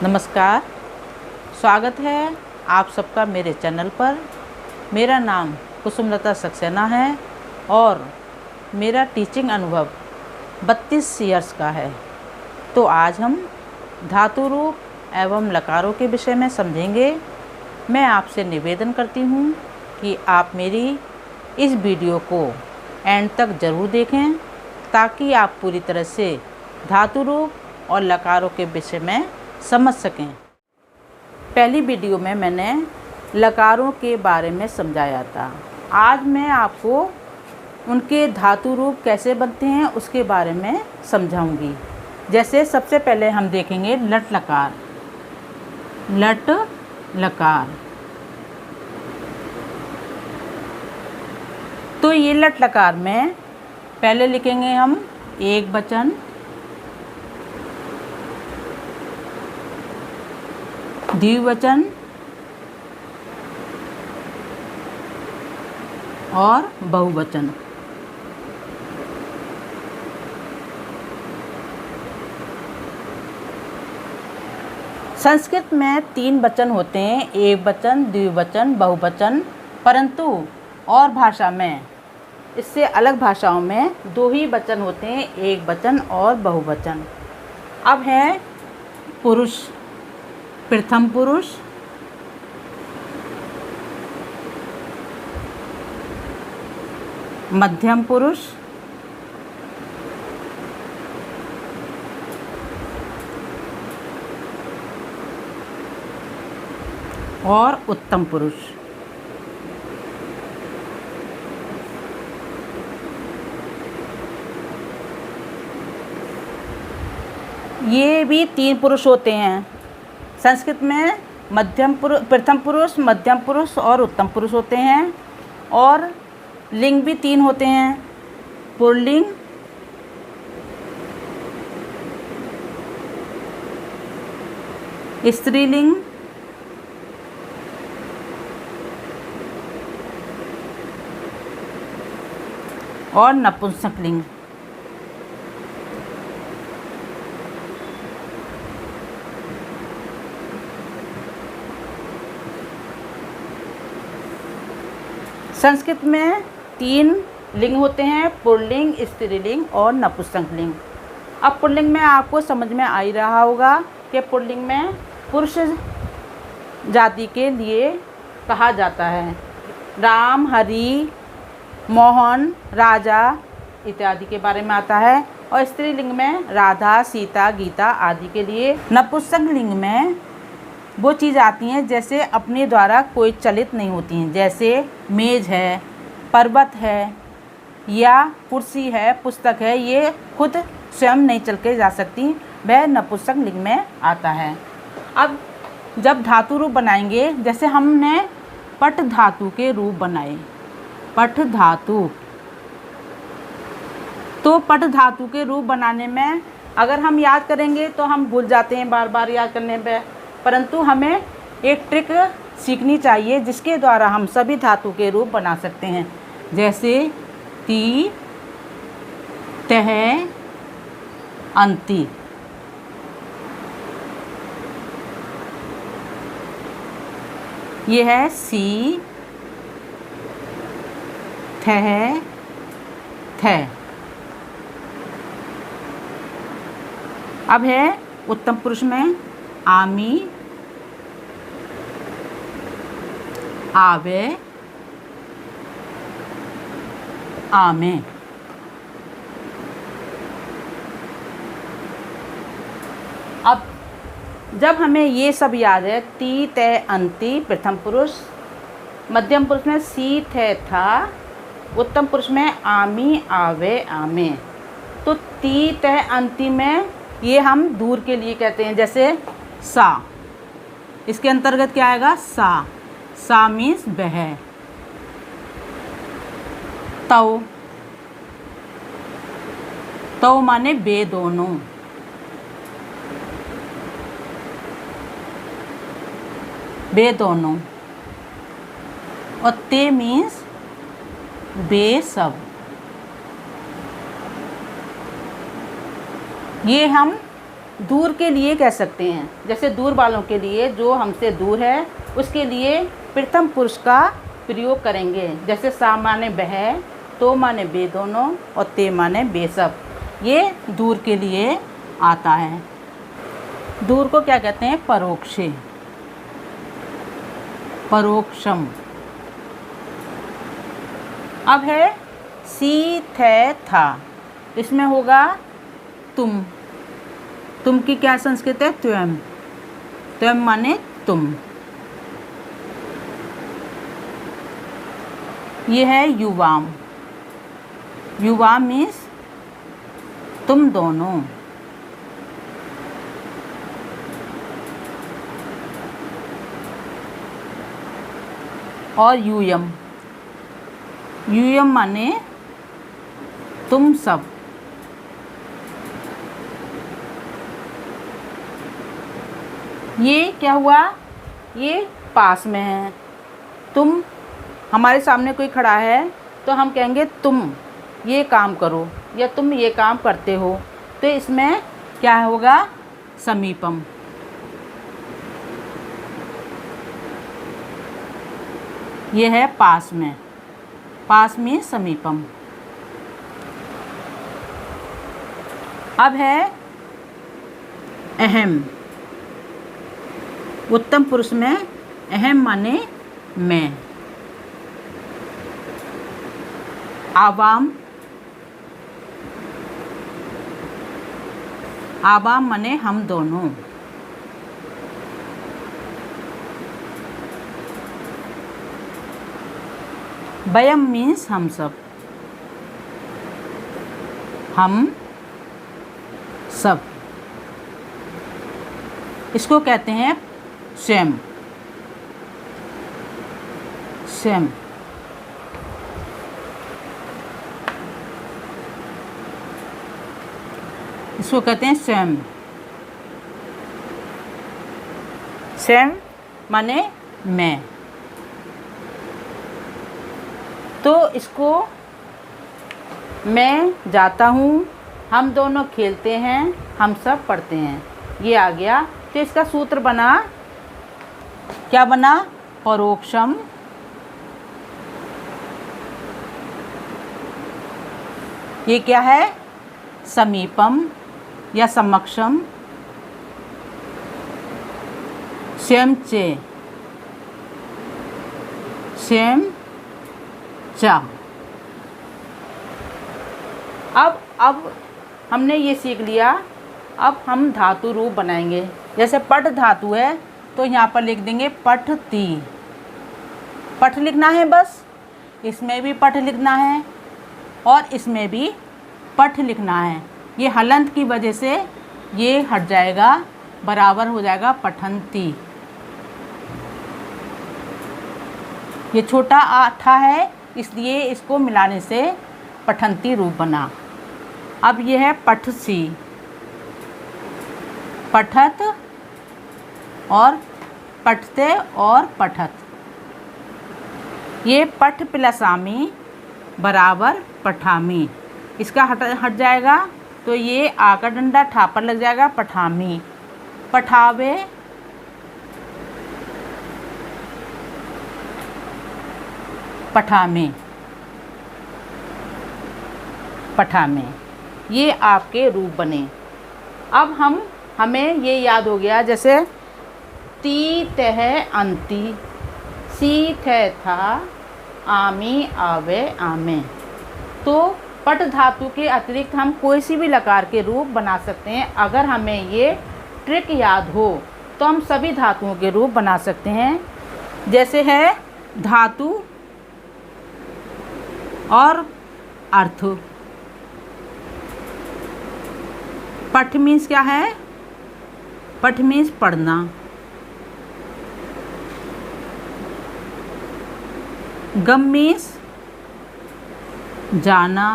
नमस्कार, स्वागत है आप सबका मेरे चैनल पर। मेरा नाम कुसुमलता सक्सेना है और मेरा टीचिंग अनुभव 32 ईयर्स का है। तो आज हम धातु रूप एवं लकारों के विषय में समझेंगे। मैं आपसे निवेदन करती हूँ कि आप मेरी इस वीडियो को एंड तक ज़रूर देखें ताकि आप पूरी तरह से धातु रूप और लकारों के विषय में समझ सकें। पहली वीडियो में मैंने लकारों के बारे में समझाया था। आज मैं आपको उनके धातु रूप कैसे बनते हैं उसके बारे में समझाऊंगी। जैसे सबसे पहले हम देखेंगे लट लकार। लट लकार, तो ये लट लकार में पहले लिखेंगे हम एक वचन, द्विवचन और बहुवचन। संस्कृत में 3 वचन होते हैं, एक वचन, द्विवचन, बहुवचन। परंतु और भाषा में, इससे अलग भाषाओं में 2 ही वचन होते हैं, एक वचन और बहुवचन। अब है पुरुष, प्रथम पुरुष, मध्यम पुरुष और उत्तम पुरुष। ये भी 3 पुरुष होते हैं। संस्कृत में प्रथम पुरुष, मध्यम पुरुष और उत्तम पुरुष होते हैं। और लिंग भी 3 होते हैं, पुल्लिंग, स्त्रीलिंग और नपुंसकलिंग। संस्कृत में 3 लिंग होते हैं, पुल्लिंग, स्त्रीलिंग और नपुंसकलिंग। अब पुल्लिंग में आपको समझ में आ ही रहा होगा कि पुल्लिंग में पुरुष जाति के लिए कहा जाता है। राम, हरि, मोहन, राजा इत्यादि के बारे में आता है। और स्त्रीलिंग में राधा, सीता, गीता आदि के लिए। नपुंसकलिंग में वो चीज़ आती हैं जैसे अपने द्वारा कोई चलित नहीं होती हैं, जैसे मेज है, पर्वत है या कुर्सी है, पुस्तक है। ये खुद स्वयं नहीं चल के जा सकती, वह नपुंसकलिंग में आता है। अब जब धातु रूप बनाएंगे, जैसे हमने पट धातु के रूप बनाए, पट धातु, तो पट धातु के रूप बनाने में अगर हम याद करेंगे तो हम भूल जाते हैं बार बार याद करने पे। परंतु हमें एक ट्रिक सीखनी चाहिए जिसके द्वारा हम सभी धातु के रूप बना सकते हैं। जैसे ती, तह, अंति। ये है सी, थह, थ। अब है उत्तम पुरुष में आमी, आवे, आमे। अब जब हमें ये सब याद है, ती, तय, अंति प्रथम पुरुष, मध्यम पुरुष में सी, थे, था, उत्तम पुरुष में आमी, आवे, आमे। तो ती, तय, अंति में ये हम दूर के लिए कहते हैं। जैसे सा, इसके अंतर्गत क्या आएगा? सा। सा मीन्स वह। तव, तव माने वे दोनों। वे दोनों। और ते मीन्स वे सब। ये हम दूर के लिए कह सकते हैं। जैसे दूर वालों के लिए, जो हमसे दूर है उसके लिए प्रथम पुरुष का प्रयोग करेंगे। जैसे सा माने वह, तो माने वे दोनों और ते माने वे सब। ये दूर के लिए आता है। दूर को क्या कहते हैं? परोक्षे, परोक्षम। अब है सी थे था, इसमें होगा तुम। तुम की क्या संस्कृत है? त्वयं। त्वयं माने तुम। ये है युवाम। युवाम मीन्स तुम दोनों। और यूयम, यूयम माने तुम सब। ये क्या हुआ? ये पास में है। तुम, हमारे सामने कोई खड़ा है तो हम कहेंगे तुम ये काम करो या तुम ये काम करते हो, तो इसमें क्या होगा? समीपम। ये है पास में, पास में समीपम। अब है अहम। उत्तम पुरुष में अहम माने मैं। आवाम, आवाम माने हम दोनों। वयम मीन्स हम सब, हम सब। इसको कहते हैं स्वयं, स्वयं। इसको कहते हैं स्वयं। स्वयं माने मैं। तो इसको मैं जाता हूँ, हम दोनों खेलते हैं, हम सब पढ़ते हैं, ये आ गया। तो इसका सूत्र बना, क्या बना? परोक्षम, ये क्या है? समीपम या समक्षम, स्वयं चे, स्वयं चा। अब हमने ये सीख लिया। अब हम धातु रूप बनाएंगे। जैसे पठ धातु है तो यहाँ पर लिख देंगे पठती। पठ लिखना है बस, इसमें भी पठ लिखना है और इसमें भी पठ लिखना है। ये हलंत की वजह से ये हट जाएगा, बराबर हो जाएगा पठंती। ये छोटा आठा है इसलिए इसको मिलाने से पठंती रूप बना। अब ये है पठसी, पठत और पठते और पठत। ये पठ प्लस आमी बराबर पठामी। इसका हट जाएगा तो ये आ का डंडा ठा पर लग जाएगा, पठामी। पठावे, पठामे, पठामे। ये आपके रूप बने। अब हमें ये याद हो गया। जैसे ती तह अंती, सी थे था, आमी आवे आमे। तो पट धातु के अतिरिक्त हम कोई सी भी लकार के रूप बना सकते हैं। अगर हमें ये ट्रिक याद हो तो हम सभी धातुओं के रूप बना सकते हैं। जैसे है धातु और अर्थ। पठ मीन्स क्या है? पठ मीन्स पढ़ना। गम मीन्स जाना।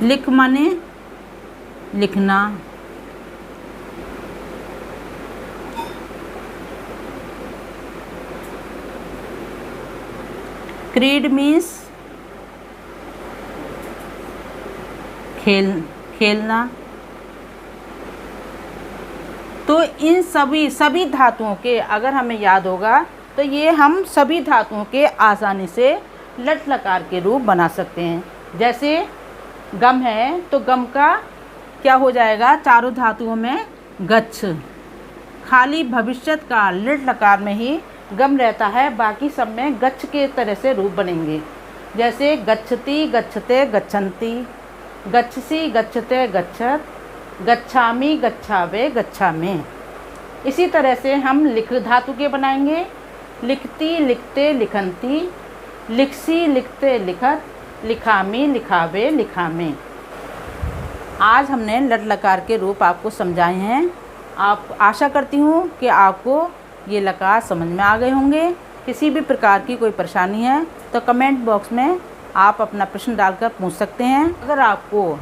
लिख माने लिखना। क्रीड मीन्स खेलना। तो इन सभी धातुओं के अगर हमें याद होगा तो ये हम सभी धातुओं के आसानी से लट लकार के रूप बना सकते हैं। जैसे गम है तो गम का क्या हो जाएगा, चारों धातुओं में गच्छ। खाली भविष्यत काल लट लकार में ही गम रहता है, बाकी सब में गच्छ के तरह से रूप बनेंगे। जैसे गच्छति गच्छते गच्छन्ति, गच्छसि गच्छते गच्छत, गच्छामि गच्छावे गच्छामि। इसी तरह से हम लिख धातु के बनाएंगे। लिखती लिखते लिखन्ति, लिखसी लिखते लिखत, लिखामी लिखावे लिखामे। आज हमने लट लकार के रूप आपको समझाए हैं। आप आशा करती हूँ कि आपको ये लकार समझ में आ गए होंगे। किसी भी प्रकार की कोई परेशानी है तो कमेंट बॉक्स में आप अपना प्रश्न डालकर पूछ सकते हैं। अगर आपको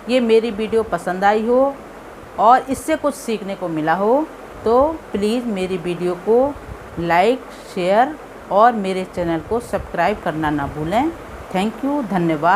ये मेरी वीडियो पसंद आई हो और इससे कुछ सीखने को मिला हो तो प्लीज़ मेरी वीडियो को लाइक, शेयर और मेरे चैनल को सब्सक्राइब करना ना भूलें। थैंक यू, धन्यवाद।